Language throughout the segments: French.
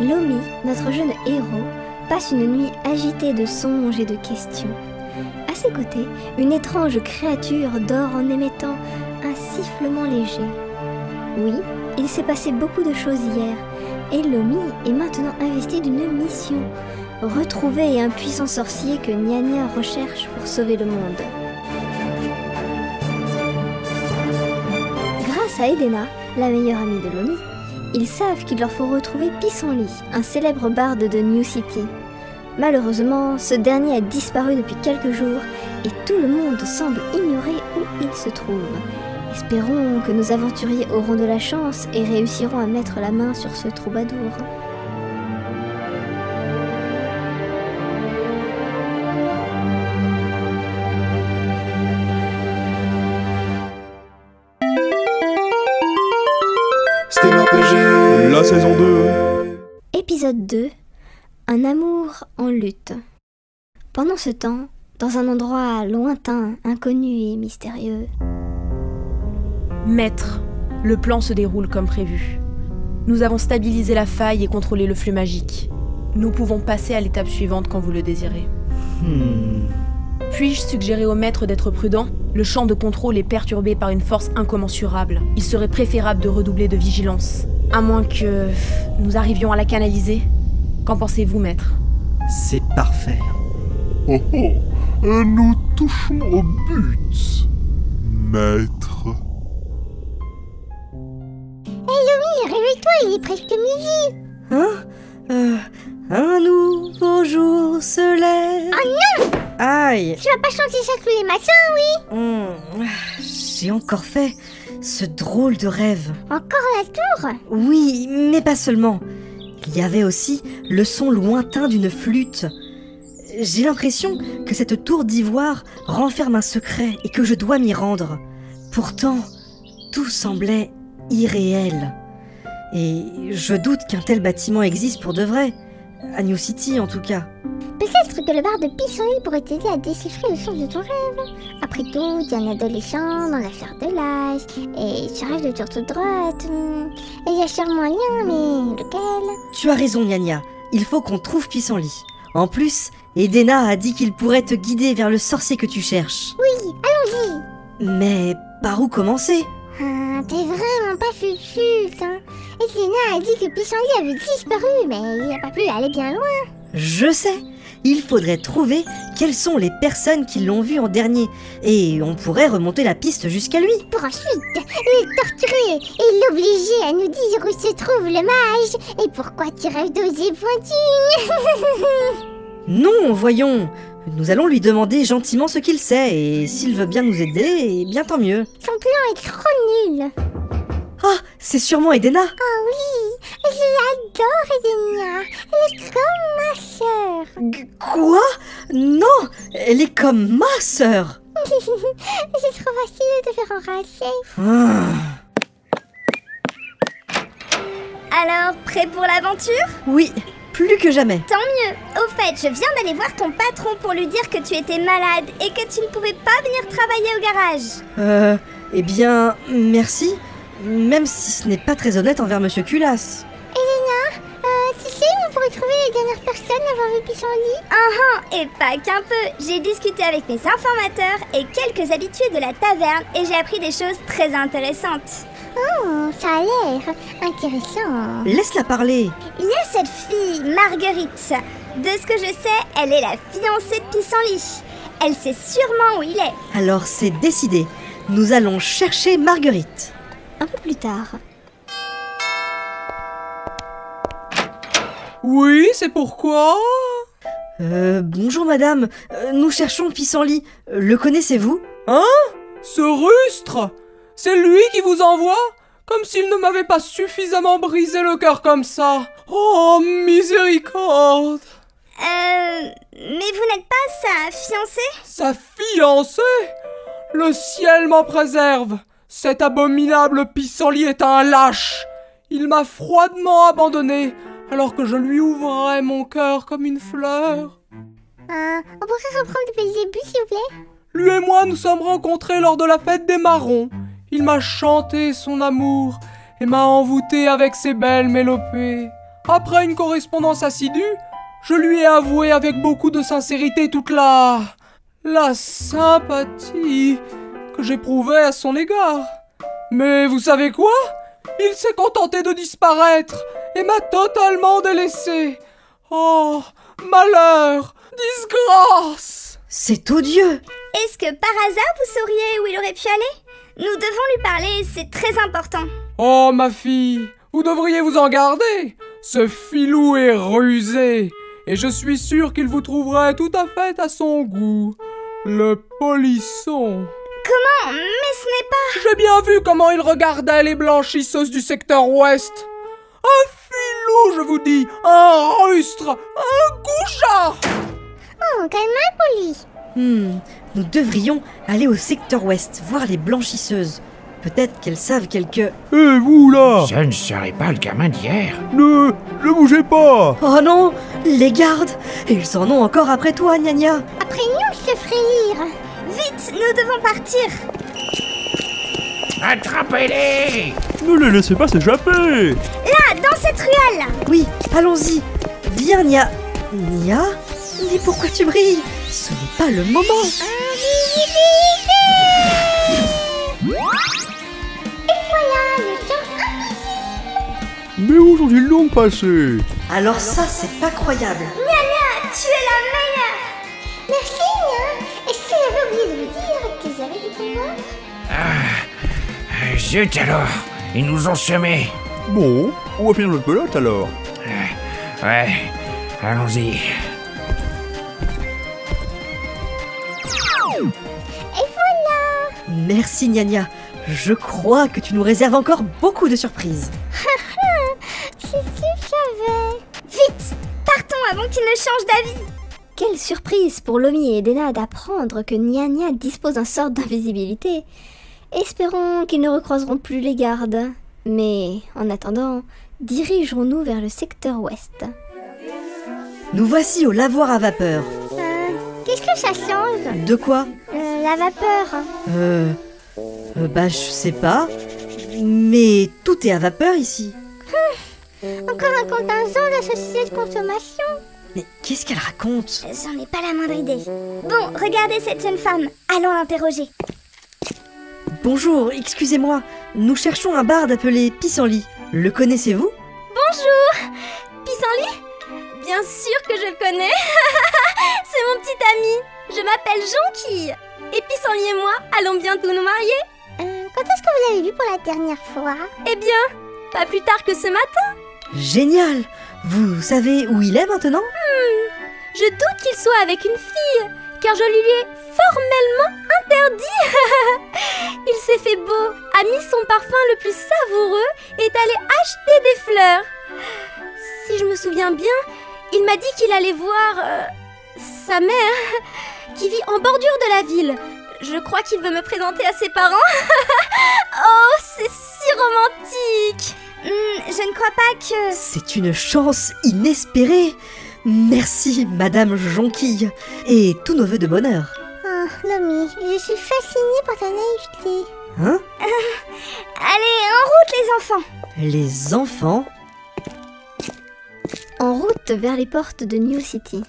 Lomi, notre jeune héros, passe une nuit agitée de songes et de questions. À ses côtés, une étrange créature dort en émettant un sifflement léger. Oui, il s'est passé beaucoup de choses hier, et Lomi est maintenant investi d'une mission. Retrouver un puissant sorcier que Nya recherche pour sauver le monde. Grâce à Edena, la meilleure amie de Lomi, ils savent qu'il leur faut retrouver Pissenlit, un célèbre barde de New City. Malheureusement, ce dernier a disparu depuis quelques jours et tout le monde semble ignorer où il se trouve. Espérons que nos aventuriers auront de la chance et réussiront à mettre la main sur ce troubadour. RPG, la saison 2. Épisode 2. Un amour en lutte. Pendant ce temps, dans un endroit lointain, inconnu et mystérieux. Maître, le plan se déroule comme prévu. Nous avons stabilisé la faille et contrôlé le flux magique. Nous pouvons passer à l'étape suivante quand vous le désirez. Puis-je suggérer au maître d'être prudent ? Le champ de contrôle est perturbé par une force incommensurable. Il serait préférable de redoubler de vigilance. À moins que nous arrivions à la canaliser. Qu'en pensez-vous, maître ? C'est parfait. Oh oh, nous touchons au but, maître. Réveille-toi, il est presque midi. Un nouveau jour se lève. Oh non! Aïe. Tu vas pas chanter ça tous les matins, oui? J'ai encore fait ce drôle de rêve. Encore la tour? Oui, mais pas seulement. Il y avait aussi le son lointain d'une flûte. J'ai l'impression que cette tour d'ivoire renferme un secret et que je dois m'y rendre. Pourtant, tout semblait irréel. Et je doute qu'un tel bâtiment existe pour de vrai. À New City, en tout cas. Peut-être que le bar de Pissenlit pourrait t'aider à déchiffrer le sens de ton rêve. Après tout, tu es un adolescent dans la fleur de l'âge, et tu rêves de tour toute droite. Et il y a sûrement un lien, mais lequel? Tu as raison, Nya. Il faut qu'on trouve Pissenlit. En plus, Edena a dit qu'il pourrait te guider vers le sorcier que tu cherches. Oui, allons-y. Mais par où commencer? T'es vraiment pas fufu, hein. Edena a dit que Pissenlit avait disparu, mais il n'a pas pu aller bien loin. Je sais. Il faudrait trouver quelles sont les personnes qui l'ont vu en dernier. Et on pourrait remonter la piste jusqu'à lui. Pour ensuite le torturer et l'obliger à nous dire où se trouve le mage et pourquoi tu rêves d'oser pointu. Non, voyons. Nous allons lui demander gentiment ce qu'il sait. Et s'il veut bien nous aider, eh bien tant mieux. Son plan est trop nul. Ah, c'est sûrement Edena. Ah oui, je l'adore Edena. Elle est comme ma sœur. Quoi? Non, elle est comme ma sœur. C'est trop facile de te faire enrager. Alors, prêt pour l'aventure? Oui, plus que jamais. Tant mieux. Au fait, je viens d'aller voir ton patron pour lui dire que tu étais malade et que tu ne pouvais pas venir travailler au garage. Eh bien, merci. Même si ce n'est pas très honnête envers Monsieur Culasse. Edena, tu sais où on pourrait trouver les dernières personnes à avoir vu Pissenlit? Et pas qu'un peu. J'ai discuté avec mes informateurs et quelques habitués de la taverne et j'ai appris des choses très intéressantes. Oh, ça a l'air intéressant. Laisse-la parler. Il y a cette fille, Marguerite. De ce que je sais, elle est la fiancée de Pissenlit. Elle sait sûrement où il est. Alors c'est décidé. Nous allons chercher Marguerite. Un peu plus tard. Oui, c'est pourquoi? Bonjour madame. Nous cherchons Pissenlit. Le connaissez-vous? Hein? Ce rustre? C'est lui qui vous envoie? Comme s'il ne m'avait pas suffisamment brisé le cœur comme ça. Oh, miséricorde! Mais vous n'êtes pas sa fiancée? Sa fiancée? Le ciel m'en préserve! Cet abominable Pissenlit est un lâche! Il m'a froidement abandonné, alors que je lui ouvrais mon cœur comme une fleur. On pourrait reprendre depuis le début, s'il vous plaît? Lui et moi nous sommes rencontrés lors de la fête des marrons. Il m'a chanté son amour et m'a envoûté avec ses belles mélopées. Après une correspondance assidue, je lui ai avoué avec beaucoup de sincérité toute la sympathie que j'éprouvais à son égard. Mais vous savez quoi? Il s'est contenté de disparaître et m'a totalement délaissé. Oh, malheur, disgrâce! C'est odieux! Est-ce que par hasard vous sauriez où il aurait pu aller? Nous devons lui parler, c'est très important. Oh, ma fille, vous devriez vous en garder. Ce filou est rusé, et je suis sûr qu'il vous trouverait tout à fait à son goût. Le polisson. Comment? Mais ce n'est pas... J'ai bien vu comment il regardait les blanchisseuses du secteur ouest. Un filou, je vous dis, un rustre, un goujat. Oh, calme-toi, Polly. Nous devrions aller au secteur ouest, voir les blanchisseuses. Peut-être qu'elles savent quelques... Hé, vous là! Je ne serai pas le gamin d'hier. Ne bougez pas! Oh non! Les gardes! Et ils en ont encore après toi, Gna Gna! Après nous, se frire. Vite, nous devons partir. Attrapez-les! Ne les laissez pas s'échapper! Là, dans cette ruelle. Oui, allons-y! Viens, Nia! Nia? Mais pourquoi tu brilles? Ce n'est pas le moment! Mais où sont-ils donc passés? Alors ça, c'est pas croyable! Nia, tu es la meilleure. Merci, Nia. Est-ce que j'avais oublié de vous dire que j'avais du pouvoir? Zut alors, ils nous ont semés. Bon, on va finir notre pelote alors. Ouais, allons-y. Et voilà. Merci, Gna Gna. Je crois que tu nous réserves encore beaucoup de surprises. Si tu savais. Vite, partons avant qu'il ne change d'avis. Quelle surprise pour Lomi et Dena d'apprendre que Nia Nia dispose d'un sort d'invisibilité. Espérons qu'ils ne recroiseront plus les gardes. Mais en attendant, dirigeons-nous vers le secteur ouest. Nous voici au lavoir à vapeur. Qu'est-ce que ça change? De quoi? La vapeur. Bah je sais pas. Mais tout est à vapeur ici. Encore un contingent de société de consommation. Mais qu'est-ce qu'elle raconte? J'en ai pas la moindre idée. Bon, regardez cette jeune femme. Allons l'interroger. Bonjour, excusez-moi. Nous cherchons un barde appelé Pissenlit. Le connaissez-vous? Bonjour, Pissenlit? Bien sûr que je le connais. C'est mon petit ami. Je m'appelle Jonquille. Et Pissenlit et moi allons bientôt nous marier. Quand est-ce que vous l'avez vu pour la dernière fois? Eh bien, pas plus tard que ce matin. Génial! Vous savez où il est maintenant? Je doute qu'il soit avec une fille, car je lui ai formellement interdit. Il s'est fait beau, a mis son parfum le plus savoureux et est allé acheter des fleurs. Si je me souviens bien, il m'a dit qu'il allait voir sa mère, qui vit en bordure de la ville. Je crois qu'il veut me présenter à ses parents. Oh, c'est si romantique. Je ne crois pas que... C'est une chance inespérée. Merci, Madame Jonquille. Et tous nos vœux de bonheur. Oh, Lomi, je suis fascinée par ta naïveté. Hein? Allez, en route les enfants. Les enfants? En route vers les portes de New City.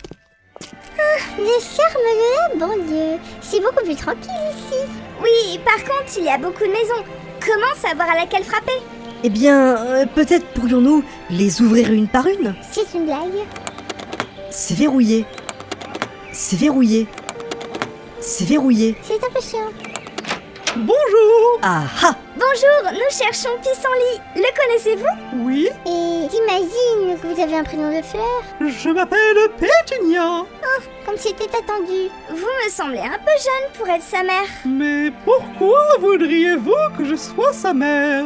Le charme de la banlieue. C'est beaucoup plus tranquille ici. Oui, par contre, il y a beaucoup de maisons. Comment savoir à laquelle frapper? Eh bien, peut-être pourrions-nous les ouvrir une par une? C'est une blague. C'est verrouillé. C'est verrouillé. C'est verrouillé. C'est un peu chiant. Bonjour! Ah ah! Bonjour, nous cherchons Pissenlit. Le connaissez-vous? Oui, Et j'imagine que vous avez un prénom de fleur. je m'appelle Pétunia. Comme c'était attendu. Vous me semblez un peu jeune pour être sa mère. Mais pourquoi voudriez-vous que je sois sa mère?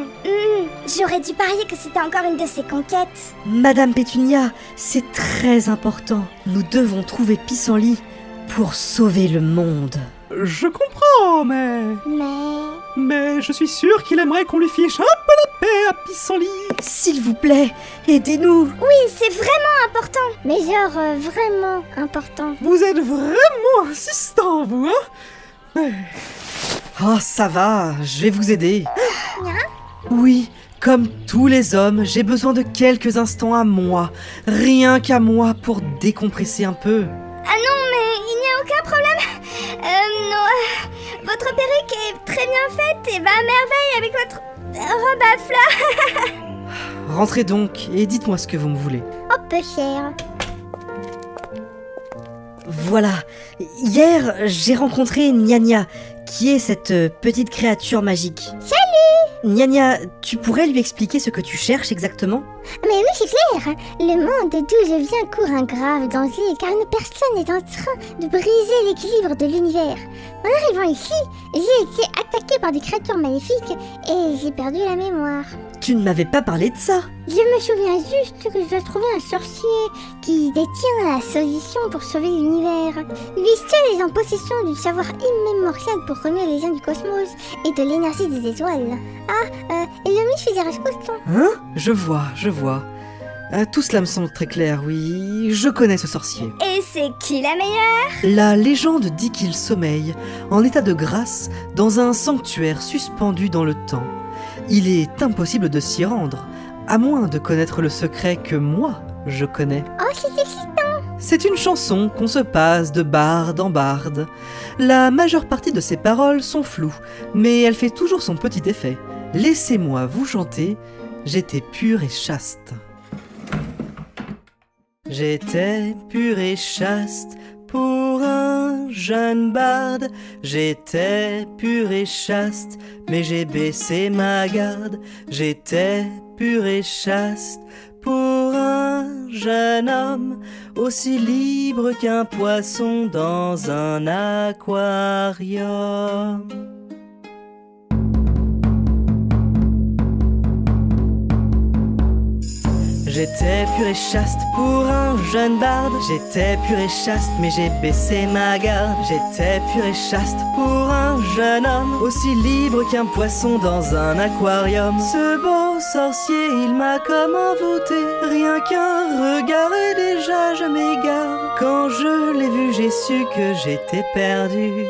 J'aurais dû parier que c'était encore une de ses conquêtes. Madame Pétunia, c'est très important. Nous devons trouver Pissenlit pour sauver le monde. Je comprends, mais je suis sûre qu'il aimerait qu'on lui fiche un peu la paix à Pissenlit. S'il vous plaît, aidez-nous. Oui, c'est vraiment important. Mais genre vraiment important. Vous êtes vraiment insistant, vous, hein? Oh, ça va, je vais vous aider. Oui, Comme tous les hommes, j'ai besoin de quelques instants à moi, rien qu'à moi, pour décompresser un peu. Ah non, mais il n'y a aucun problème. Non, votre perruque est très bien faite et va à merveille avec votre robe à fleurs. Rentrez donc et dites-moi ce que vous me voulez. Oh, peu cher. Voilà, hier j'ai rencontré Nya, qui est cette petite créature magique. Salut! Nya, tu pourrais lui expliquer ce que tu cherches exactement? Mais oui, c'est clair. Le monde d'où je viens court un grave danger car une personne est en train de briser l'équilibre de l'univers. En arrivant ici, j'ai été attaquée par des créatures maléfiques et j'ai perdu la mémoire. Tu ne m'avais pas parlé de ça. Je me souviens juste que je dois trouver un sorcier qui détient la solution pour sauver l'univers. Lui seul est en possession du savoir immémorial pour remuer les liens du cosmos et de l'énergie des étoiles. Et le mythe fédéral constant. Hein? Je vois. Tout cela me semble très clair, oui. Je connais ce sorcier. Et c'est qui la meilleure? La légende dit qu'il sommeille, en état de grâce, dans un sanctuaire suspendu dans le temps. Il est impossible de s'y rendre, à moins de connaître le secret que moi, je connais. Oh, c'est excitant! C'est une chanson qu'on se passe de barde en barde. La majeure partie de ses paroles sont floues, mais elle fait toujours son petit effet. Laissez-moi vous chanter, j'étais pure et chaste. J'étais pure et chaste pour un jeune barde. J'étais pure et chaste, mais j'ai baissé ma garde. J'étais pure et chaste pour un jeune homme, aussi libre qu'un poisson dans un aquarium. J'étais pure et chaste pour un jeune barde. J'étais pure et chaste, mais j'ai baissé ma garde. J'étais pure et chaste pour un jeune homme, aussi libre qu'un poisson dans un aquarium. Ce beau sorcier, il m'a comme envoûté. Rien qu'un regard et déjà je m'égare. Quand je l'ai vu, j'ai su que j'étais perdu.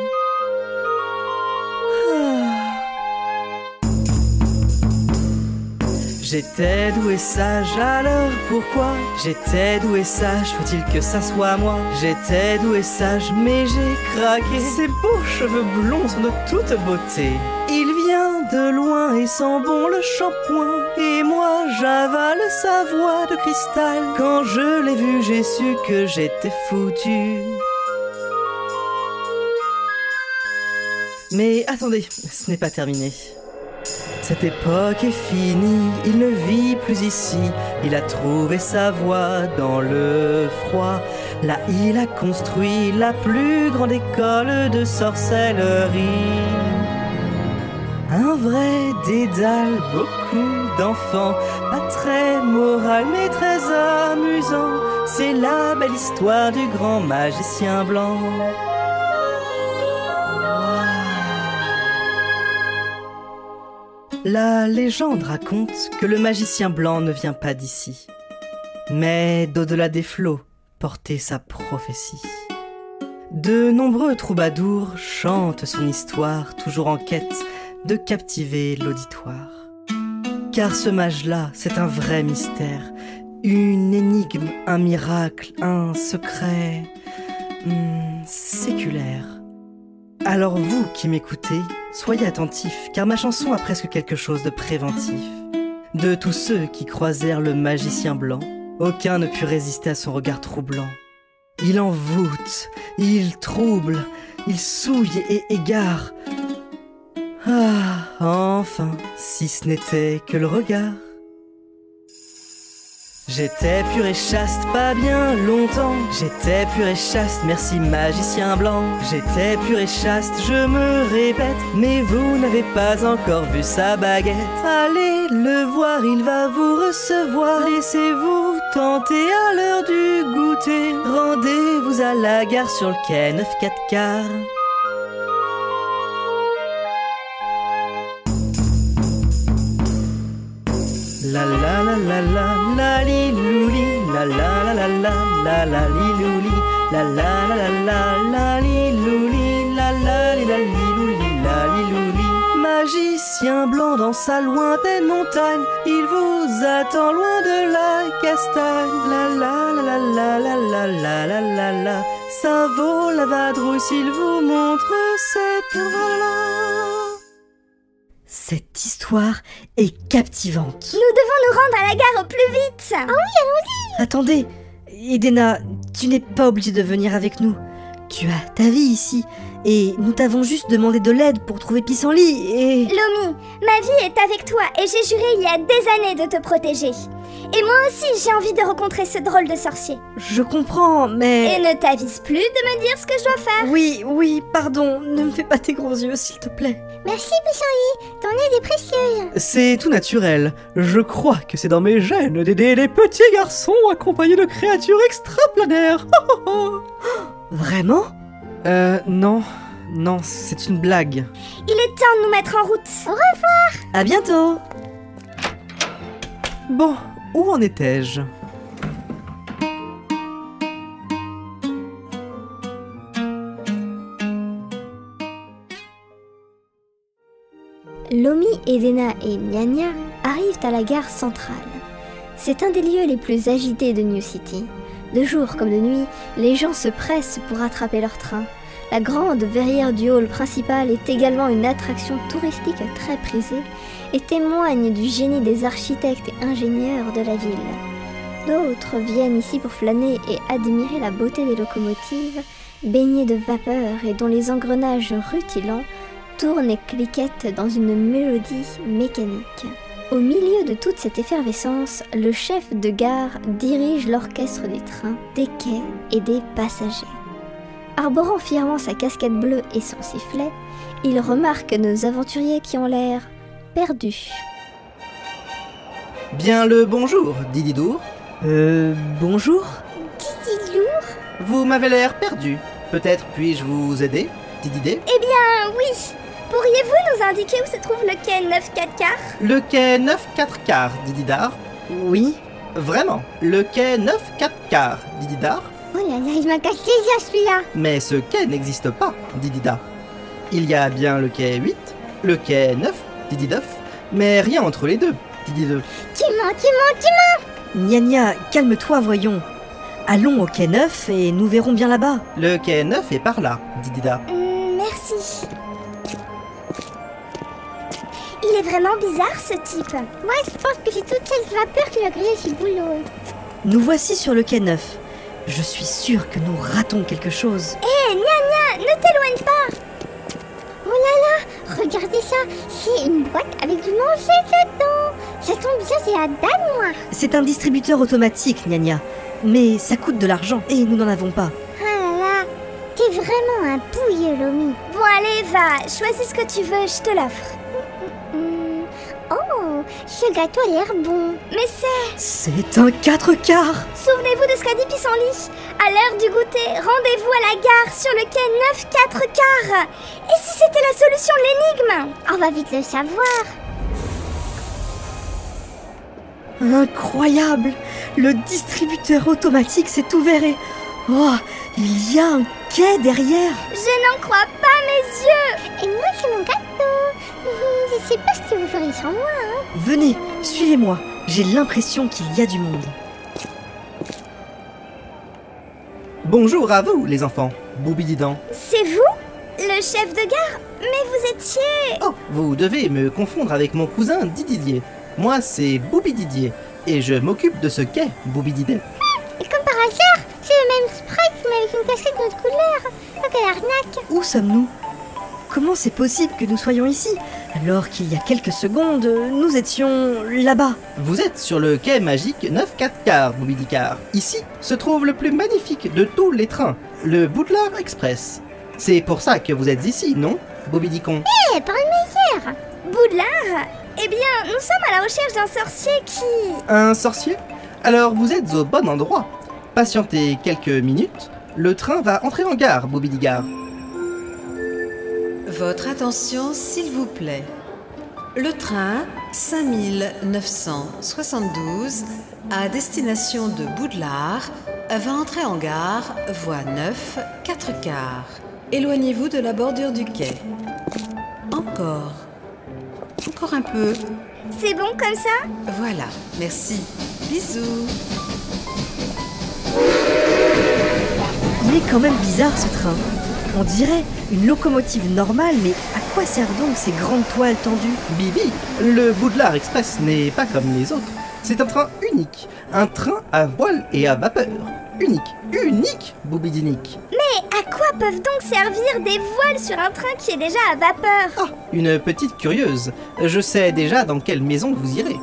J'étais doux et sage, alors pourquoi? J'étais doux et sage, faut-il que ça soit moi? J'étais doux et sage, mais j'ai craqué. Ses beaux cheveux blonds sont de toute beauté. Il vient de loin et sent bon le shampoing. Et moi j'avale sa voix de cristal. Quand je l'ai vu, j'ai su que j'étais foutu. Mais attendez, ce n'est pas terminé. Cette époque est finie, il ne vit plus ici. Il a trouvé sa voie dans le froid. Là il a construit la plus grande école de sorcellerie. Un vrai dédale, beaucoup d'enfants. Pas très moral mais très amusant. C'est la belle histoire du grand magicien blanc. La légende raconte que le magicien blanc ne vient pas d'ici, mais d'au-delà des flots porter sa prophétie. De nombreux troubadours chantent son histoire, toujours en quête de captiver l'auditoire. Car ce mage-là, c'est un vrai mystère, une énigme, un miracle, un secret séculaire. Alors vous qui m'écoutez, soyez attentifs, car ma chanson a presque quelque chose de préventif. De tous ceux qui croisèrent le magicien blanc, aucun ne put résister à son regard troublant. Il envoûte, il trouble, il souille et égare. Ah, enfin, si ce n'était que le regard. J'étais pure et chaste pas bien longtemps. J'étais pure et chaste, merci magicien blanc. J'étais pure et chaste, je me répète, mais vous n'avez pas encore vu sa baguette. Allez le voir, il va vous recevoir. Laissez-vous tenter à l'heure du goûter. Rendez-vous à la gare sur le quai 9-4 quarts. La la la la la la li louli, la la la la la la li louli, la la la la la li louli, la la li louli, la li louli. Magicien chien blanc dans sa lointaine montagne, il vous attend loin de la castagne. La la la la la la la la la la, ça vaut la vadrouille s'il vous montre cette voie-là. Cette histoire est captivante. Nous devons nous rendre à la gare au plus vite. Ah oui, Attendez, Edena, tu n'es pas obligée de venir avec nous. Tu as ta vie ici, et nous t'avons juste demandé de l'aide pour trouver Pissenlit, et... Lomi, ma vie est avec toi et j'ai juré il y a des années de te protéger. Et moi aussi, j'ai envie de rencontrer ce drôle de sorcier. Je comprends, mais... Et ne t'avise plus de me dire ce que je dois faire. Oui, pardon, ne me fais pas tes gros yeux, s'il te plaît. Merci, Pissenlit, ton aide est précieuse. C'est tout naturel. Je crois que c'est dans mes gènes d'aider les petits garçons accompagnés de créatures extraplanaires. Vraiment? Non, c'est une blague. Il est temps de nous mettre en route. Au revoir. À bientôt. Bon, où en étais-je? Lomi, Edena et Nya arrivent à la gare centrale. C'est un des lieux les plus agités de New City. De jour comme de nuit, les gens se pressent pour attraper leur train. La grande verrière du hall principal est également une attraction touristique très prisée et témoigne du génie des architectes et ingénieurs de la ville. D'autres viennent ici pour flâner et admirer la beauté des locomotives, baignées de vapeur et dont les engrenages rutilants tournent et cliquettent dans une mélodie mécanique. Au milieu de toute cette effervescence, le chef de gare dirige l'orchestre des trains, des quais et des passagers. Arborant fièrement sa casquette bleue et son sifflet, il remarque nos aventuriers qui ont l'air perdus. Bien le bonjour, Dididour. Bonjour? Didilour? Vous m'avez l'air perdu. Peut-être puis-je vous aider, Dididé? Eh bien, oui. Pourriez-vous nous indiquer où se trouve le quai 9-4 quarts? Le quai 9-4 quarts, Dididar. Oui? Vraiment, le quai 9-4 quarts, Dididar. Oh là là, il m'a cassé déjà celui-là. Mais ce quai n'existe pas, Didida. Il y a bien le quai 8, le quai 9, Dididef, mais rien entre les deux, Didideux. Tu mens. Nya, calme-toi, voyons. Allons au quai 9 et nous verrons bien là-bas. Le quai 9 est par là, Didida. Merci. Il est vraiment bizarre ce type. Moi je pense que c'est toute cette vapeur qui a créé ce boulot. Nous voici sur le quai 9. Je suis sûre que nous ratons quelque chose. Hé, Nya, ne t'éloigne pas. Oh là là, regardez ça. C'est une boîte avec du manger dedans. Ça tombe bien, c'est la dalle, moi. C'est un distributeur automatique, Nya. Mais ça coûte de l'argent et nous n'en avons pas. Ah là là, t'es vraiment un pouilleux, Lomi. Bon allez, va, choisis ce que tu veux, je te l'offre. Oh, ce gâteau a l'air bon. Mais C'est un 4 quarts. souvenez-vous de ce qu'a dit Pissenlit. À l'heure du goûter, rendez-vous à la gare sur le quai 9-4 quarts. Et si c'était la solution de l'énigme? On va vite le savoir. Incroyable. Le distributeur automatique s'est ouvert et... Oh, il y a un quai derrière. Je n'en crois pas mes yeux. Et moi, c'est mon gâteau. Je sais pas ce que vous feriez sans moi, hein. Venez, suivez-moi. J'ai l'impression qu'il y a du monde. Bonjour à vous, les enfants. Boubididan. C'est vous? Le chef de gare? Mais vous étiez... Oh, vous devez me confondre avec mon cousin Didier. Moi, c'est Boubididier. Et je m'occupe de ce quai, Boubididé. Et comme par hasard, c'est le même sprite, mais avec une casquette de notre couleur. Oh, quelle arnaque. Où sommes-nous? Comment c'est possible que nous soyons ici, alors qu'il y a quelques secondes, nous étions là-bas? Vous êtes sur le quai magique 9-4 quarts, Boubidicard. Ici se trouve le plus magnifique de tous les trains, le Boudlard Express. C'est pour ça que vous êtes ici, non, Boubidicon? Eh, par une meilleure. Boudlard? Eh bien, nous sommes à la recherche d'un sorcier qui... Un sorcier? Alors vous êtes au bon endroit. Patientez quelques minutes, le train va entrer en gare, Boubidigard. Votre attention, s'il vous plaît. Le train 5972 à destination de Boudlard va entrer en gare, voie 9, 4 quarts. Éloignez-vous de la bordure du quai. Encore. Encore un peu. C'est bon comme ça? Voilà, merci. Bisous. Il est quand même bizarre ce train. On dirait une locomotive normale, mais à quoi servent donc ces grandes toiles tendues? Bibi, le Boudelard Express n'est pas comme les autres. C'est un train unique. Un train à voile et à vapeur. Unique. Unique, Boubidinique. Mais à quoi peuvent donc servir des voiles sur un train qui est déjà à vapeur? Ah, une petite curieuse. Je sais déjà dans quelle maison vous irez.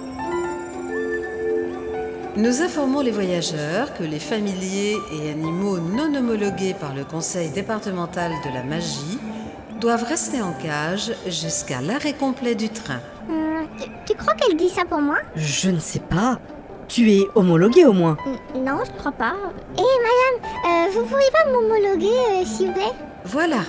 Nous informons les voyageurs que les familiers et animaux non homologués par le Conseil départemental de la magie doivent rester en cage jusqu'à l'arrêt complet du train. Tu crois qu'elle dit ça pour moi? Je ne sais pas. Tu es homologué au moins? Non, je crois pas. Madame, vous pourriez pas m'homologuer, s'il vous plaît? Voilà,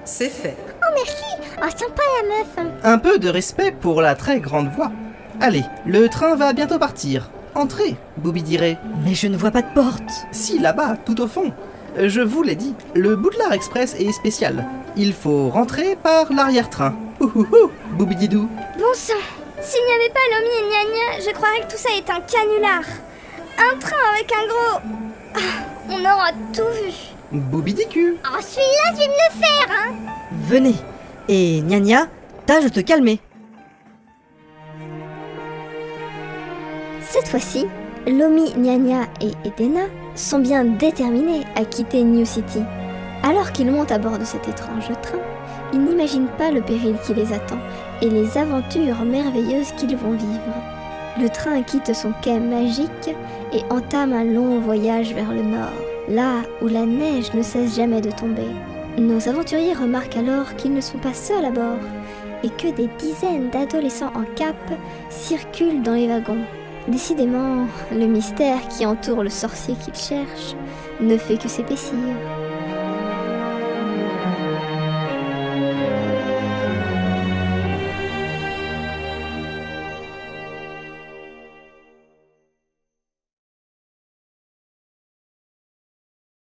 c'est fait. Oh, merci. Oh, sympa la meuf. Un peu de respect pour la très grande voix. Allez, le train va bientôt partir. Entrez, Boubidiré. Mais je ne vois pas de porte. Si, là-bas, tout au fond. Je vous l'ai dit, le Boudelard Express est spécial. Il faut rentrer par l'arrière-train. Ouhouhou, Boubididou. Bon sang, s'il n'y avait pas Lomi et Gna Gna, je croirais que tout ça est un canular. Un train avec un gros... Ah, on aura tout vu. Boubidicu. Oh, celui-là, je vais me le faire, hein. Venez. Et Gna Gna, tâche de te calmer. Cette fois-ci, Lomi, Gna Gna et Edena sont bien déterminés à quitter New City. Alors qu'ils montent à bord de cet étrange train, ils n'imaginent pas le péril qui les attend et les aventures merveilleuses qu'ils vont vivre. Le train quitte son quai magique et entame un long voyage vers le nord, là où la neige ne cesse jamais de tomber. Nos aventuriers remarquent alors qu'ils ne sont pas seuls à bord et que des dizaines d'adolescents en cape circulent dans les wagons. Décidément, le mystère qui entoure le sorcier qu'ils cherchent ne fait que s'épaissir.